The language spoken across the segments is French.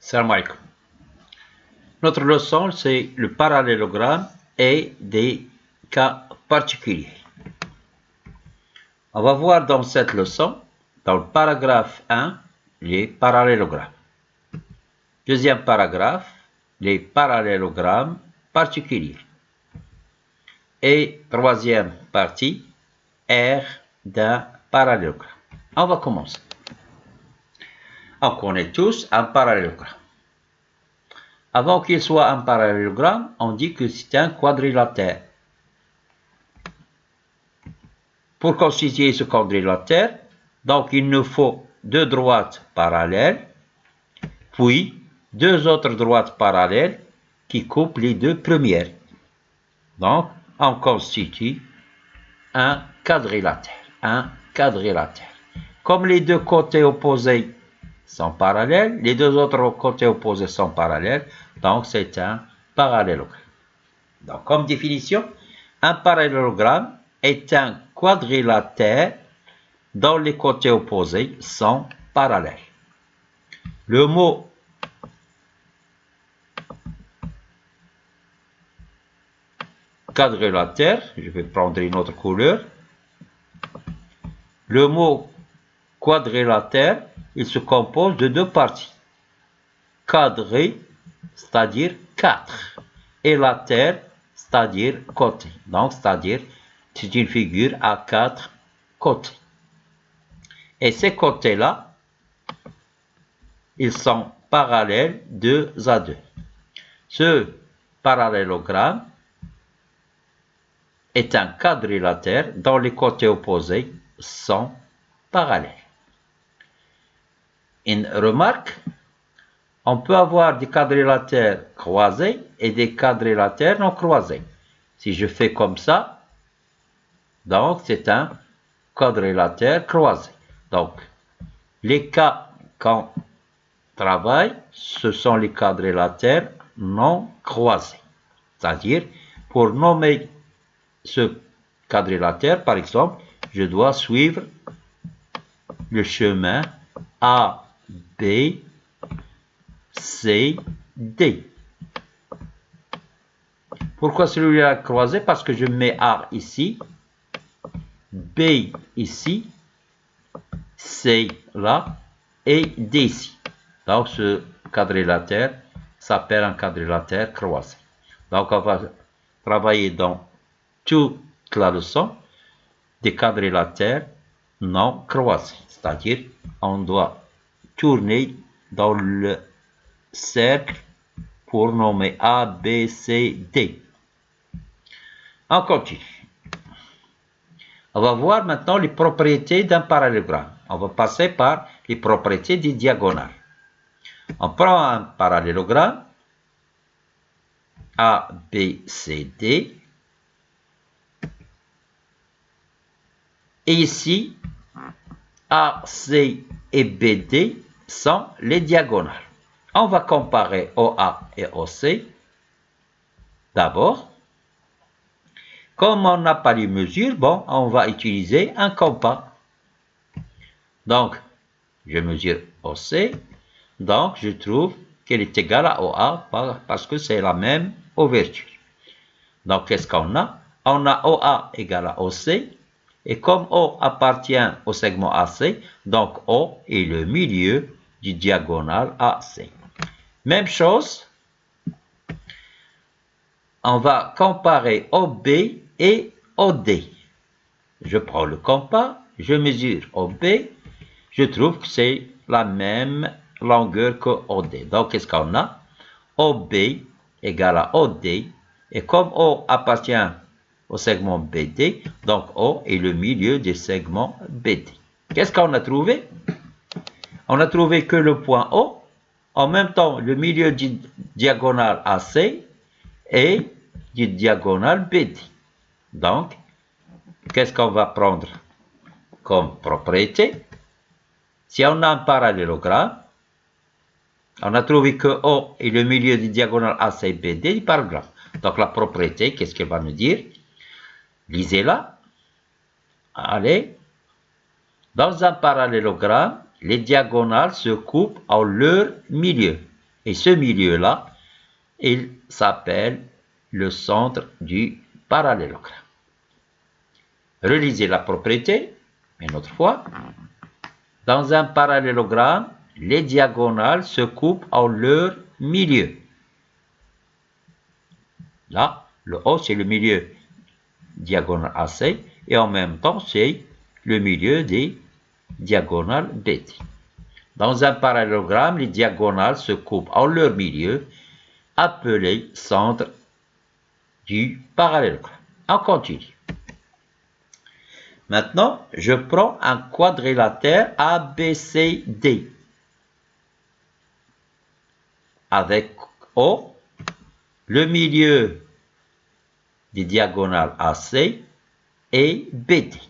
Salam alaikum. Notre leçon, c'est le parallélogramme et des cas particuliers. On va voir dans cette leçon, dans le paragraphe 1, les parallélogrammes. Deuxième paragraphe, les parallélogrammes particuliers. Et troisième partie, R d'un parallélogramme. On va commencer. On connaît tous un parallélogramme. Avant qu'il soit un parallélogramme, on dit que c'est un quadrilatère. Pour constituer ce quadrilatère, donc il nous faut deux droites parallèles, puis deux autres droites parallèles qui coupent les deux premières. Donc, on constitue un quadrilatère. Comme les deux côtés opposés sont parallèles, les deux autres côtés opposés sont parallèles, donc c'est un parallélogramme. Donc, comme définition, un parallélogramme est un quadrilatère dont les côtés opposés sont parallèles. Le mot quadrilatère, je vais prendre une autre couleur. Le mot quadrilatère, il se compose de deux parties. Quadri, c'est-à-dire 4, et latère, c'est-à-dire côté. Donc, c'est-à-dire, c'est une figure à 4 côtés. Et ces côtés-là, ils sont parallèles 2 à 2. Ce parallélogramme est un quadrilatère dont les côtés opposés sont parallèles. Une remarque, on peut avoir des quadrilatères croisés et des quadrilatères non croisés. Si je fais comme ça, donc c'est un quadrilatère croisé. Donc, les cas qu'on travaille, ce sont les quadrilatères non croisés. C'est-à-dire, pour nommer ce quadrilatère, par exemple, je dois suivre le chemin A, B, C, D. Pourquoi celui-là croisé? Parce que je mets A ici, B ici, C là et D ici. Donc ce quadrilatère s'appelle un quadrilatère croisé. Donc on va travailler dans toute la leçon des quadrilatères non croisés. C'est-à-dire on doit tourner dans le cercle pour nommer A, B, C, D. On continue. On va voir maintenant les propriétés d'un parallélogramme. On va passer par les propriétés des diagonales. On prend un parallélogramme A, B, C, D. Et ici, A, C et BD sont les diagonales. On va comparer OA et OC. D'abord, comme on n'a pas les mesures, bon, on va utiliser un compas. Donc, je mesure OC. Donc, je trouve qu'elle est égale à OA parce que c'est la même ouverture. Donc, qu'est-ce qu'on a? On a OA égale à OC. Et comme O appartient au segment AC, donc O est le milieu du diagonal AC. Même chose, on va comparer OB et OD. Je prends le compas, je mesure OB, je trouve que c'est la même longueur que OD. Donc, qu'est-ce qu'on a? OB égale à OD, et comme O appartient au segment BD, donc O est le milieu du segment BD. Qu'est-ce qu'on a trouvé? On a trouvé que le point O, en même temps le milieu du diagonal AC et du diagonal BD. Donc, qu'est-ce qu'on va prendre comme propriété? Si on a un parallélogramme, on a trouvé que O est le milieu du diagonal AC-BD du parallélogramme. Donc la propriété, qu'est-ce qu'elle va nous dire? Lisez-la. Allez. Dans un parallélogramme, les diagonales se coupent en leur milieu. Et ce milieu-là, il s'appelle le centre du parallélogramme. Relisez la propriété, une autre fois. Dans un parallélogramme, les diagonales se coupent en leur milieu. Là, le O, c'est le milieu diagonale AC, et en même temps, c'est le milieu des diagonales BT. Dans un parallélogramme, les diagonales se coupent en leur milieu, appelé centre du parallélogramme. On continue. Maintenant, je prends un quadrilatère ABCD avec O, le milieu des diagonales AC et BD.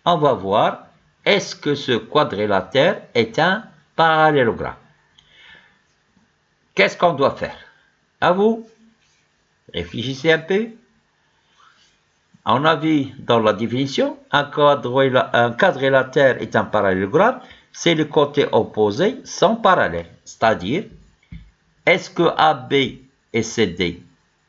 On va voir, est-ce que ce quadrilatère est un parallélogramme? Qu'est-ce qu'on doit faire? À vous, réfléchissez un peu. On a vu dans la définition, un quadrilatère est un parallélogramme, c'est le côté opposé sans parallèle. C'est-à-dire, est-ce que AB et CD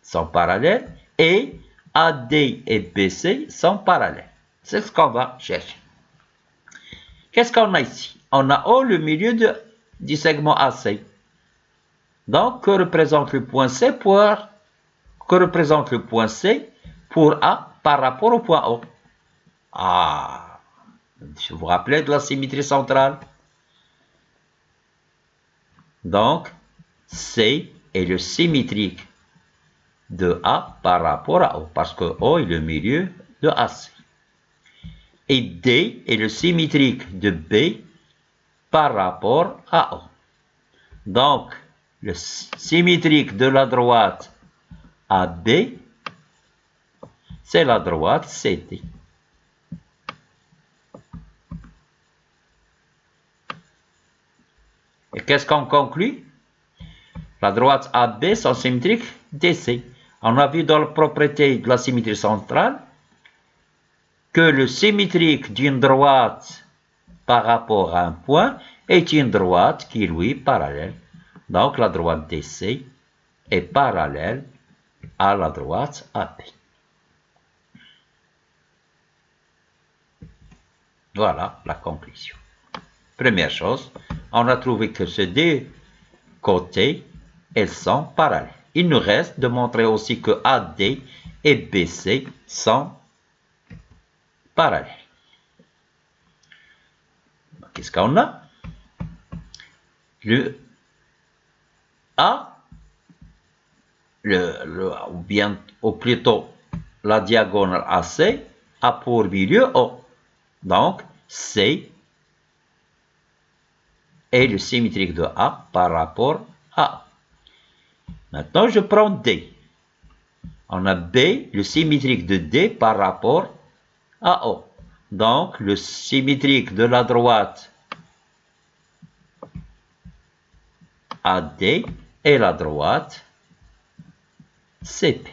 sont parallèles et AD et BC sont parallèles? C'est ce qu'on va chercher. Qu'est-ce qu'on a ici? On a O, le milieu du segment AC. Donc, que représente le point C pour A par rapport au point O? Ah, je vous rappelle de la symétrie centrale. Donc, C est le symétrique de A par rapport à O, parce que O est le milieu de AC. Et D est le symétrique de B par rapport à O. Donc, le symétrique de la droite AB, c'est la droite CD. Et qu'est-ce qu'on conclut? La droite AB sont symétriques DC. On a vu dans la propriété de la symétrie centrale que le symétrique d'une droite par rapport à un point est une droite qui lui est parallèle. Donc la droite DC est parallèle à la droite AB. Voilà la conclusion. Première chose, on a trouvé que ces deux côtés, elles sont parallèles. Il nous reste de montrer aussi que AD et BC sont parallèles. Qu'est-ce qu'on a? Le A, ou plutôt la diagonale AC, a pour milieu O. Donc, C est le symétrique de A par rapport à A. Maintenant, je prends D. On a B, le symétrique de D par rapport à O. Donc, le symétrique de la droite AD est la droite CP.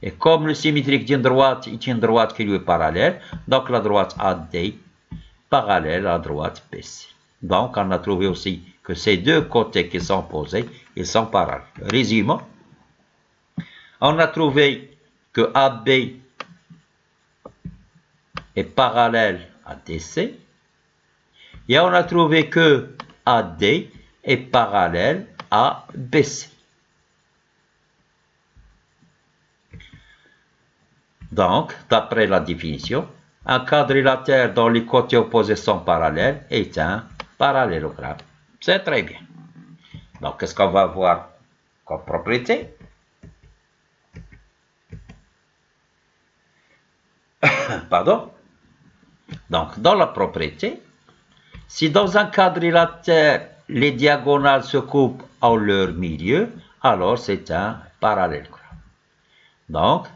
Et comme le symétrique d'une droite est une droite qui lui est parallèle, donc la droite AD parallèle à la droite BC. Donc, on a trouvé aussi que ces deux côtés qui sont opposés, ils sont parallèles. Résumons. On a trouvé que AB est parallèle à DC. Et on a trouvé que AD est parallèle à BC. Donc, d'après la définition, un quadrilatère dont les côtés opposés sont parallèles est un parallélogramme. C'est très bien. Donc, qu'est-ce qu'on va voir comme propriété? Pardon? Donc, dans la propriété, si dans un quadrilatère, les diagonales se coupent en leur milieu, alors c'est un parallélogramme. Donc,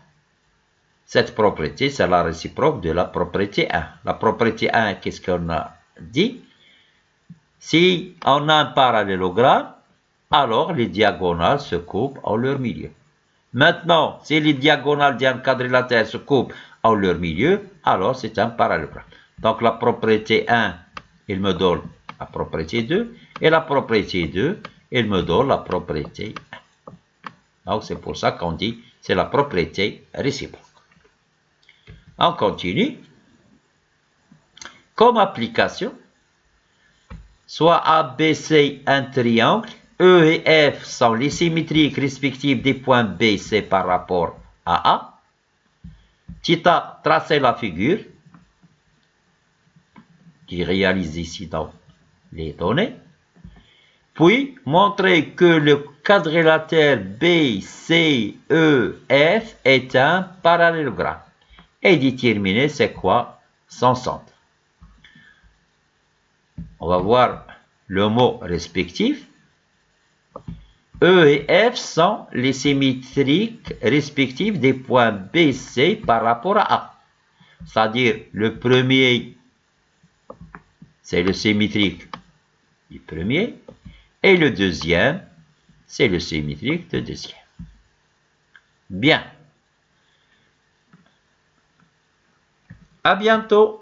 cette propriété, c'est la réciproque de la propriété 1. La propriété 1, qu'est-ce qu'on a dit? Si on a un parallélogramme, alors les diagonales se coupent en leur milieu. Maintenant, si les diagonales d'un quadrilatère se coupent en leur milieu, alors c'est un parallélogramme. Donc la propriété 1, il me donne la propriété 2, et la propriété 2, elle me donne la propriété 1. Donc, c'est pour ça qu'on dit c'est la propriété réciproque. On continue. Comme application, soit ABC un triangle, E et F sont les symétriques respectives des points B, C par rapport à A. Tita, tracez la figure qui réalise ici dans les données. Puis, montrer que le quadrilatère B, C, E, F est un parallélogramme. Et déterminer c'est quoi son centre. On va voir le mot respectif. E et F sont les symétriques respectifs des points B, C par rapport à A. C'est-à-dire, le premier, c'est le symétrique du premier, et le deuxième, c'est le symétrique du deuxième. Bien. À bientôt.